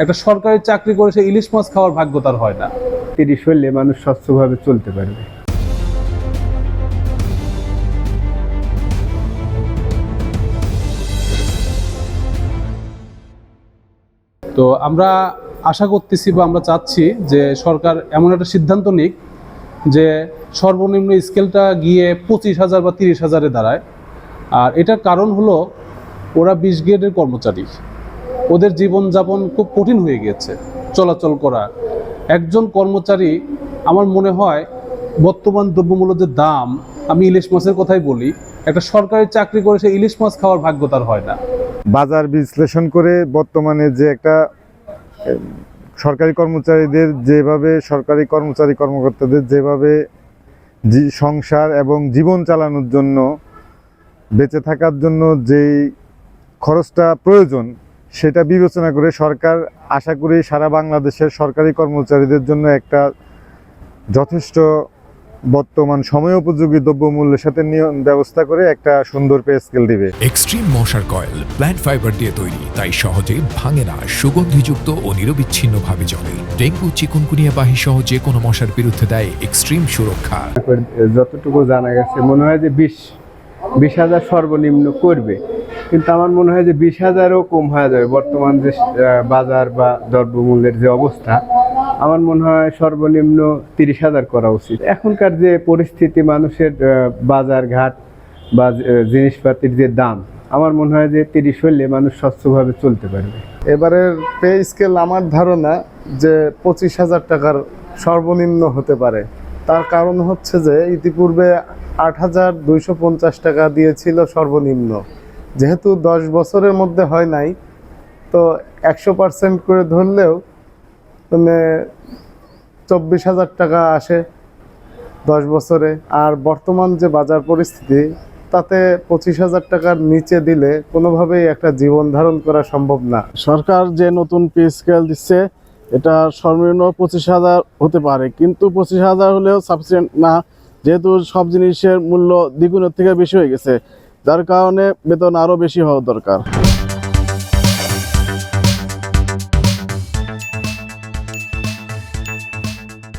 একটা সরকারি চাকরি করে সে ইলিশ মাছ খাওয়ার ভাগ্য তার হয় না। 30 হলে মানুষ স্বচ্ছভাবে চলতে পারবে। তো আমরা আশা করতেছি বা আমরা চাচ্ছি যে সরকার এমন একটা সিদ্ধান্ত নিক যে সর্বনিম্ন স্কেলটা গিয়ে 25,000 বা 30,000-এ দাঁড়ায়। আর এটার কারণ হলো ওরা 20 গ্রেডের কর্মচারী, ওদের জীবনযাপন খুব কঠিন হয়ে গিয়েছে চলাচল করা। একজন কর্মচারী আমার মনে হয় বর্তমান দ্রব্যমূল্যের যে দাম, আমি ইলিশ মাছের কথাই বলি, একটা সরকারি চাকরি করে সে ইলিশ মাছ খাওয়ার ভাগ্য তার হয় না। বাজার বিশ্লেষণ করে বর্তমানে যে একটা সরকারি কর্মচারীদের যেভাবে কর্মকর্তাদের যেভাবে সংসার এবং জীবন চালানোর জন্য বেঁচে থাকার জন্য যেই খরচটা প্রয়োজন সেটা বিবেচনা করে সরকার আশা করি সারা বাংলাদেশের সরকারি কর্মচারীদের জন্য একটা যথেষ্ট বর্তমান সময় উপযোগী দ্রব্যমূল্যের সাথে ব্যবস্থা করে একটা সুন্দর পে স্কেল দিবে। এক্সট্রিম মশার কয়েল প্ল্যান্ট ফাইবার দিয়ে তৈরি, তাই সহজে ভাঙে না, সুগন্ধিযুক্ত ও নিরবিচ্ছিন্নভাবে জ্বলে। ডেঙ্গু, চিকুনগুনিয়া বাহি সহ যে কোনো মশার বিরুদ্ধে দেয় এক্সট্রিম সুরক্ষা। যতটুকু জানা গেছে মনে হয় যে 20,000 সর্বনিম্ন করবে, কিন্তু আমার মনে হয় যে 20,000ও কম হয়ে যাবে। বর্তমান যে বাজার বা দ্রব্যমূল্যের যে অবস্থা, আমার মনে হয় সর্বনিম্ন 30,000 করা উচিত। এখনকার যে পরিস্থিতি, মানুষের বাজার ঘাট বা জিনিসপাতির যে দাম, আমার মনে হয় যে 30 হলে মানুষ স্বচ্ছভাবে চলতে পারবে। এবারের পে স্কেল আমার ধারণা যে 25,000 টাকার সর্বনিম্ন হতে পারে। তার কারণ হচ্ছে যে ইতিপূর্বে 8,250 টাকা দিয়েছিল সর্বনিম্ন, যেহেতু 10 বছরের মধ্যে হয় নাই, তো 100% করে ধরলেও মানে 24,000 টাকা আসে 10 বছরে। আর বর্তমান যে বাজার পরিস্থিতি, তাতে 25,000 টাকার নিচে দিলে কোনোভাবেই একটা জীবন ধারণ করা সম্ভব না। সরকার যে নতুন পে স্কেল দিচ্ছে, এটা সর্বনিম্ন 25,000 হতে পারে, কিন্তু 25,000 হলেও সাফিসিয়েন্ট না, যেহেতু সব জিনিসের মূল্য দ্বিগুণের থেকে বেশি হয়ে গেছে, যার কারণে বেতন আরও বেশি হওয়া দরকার।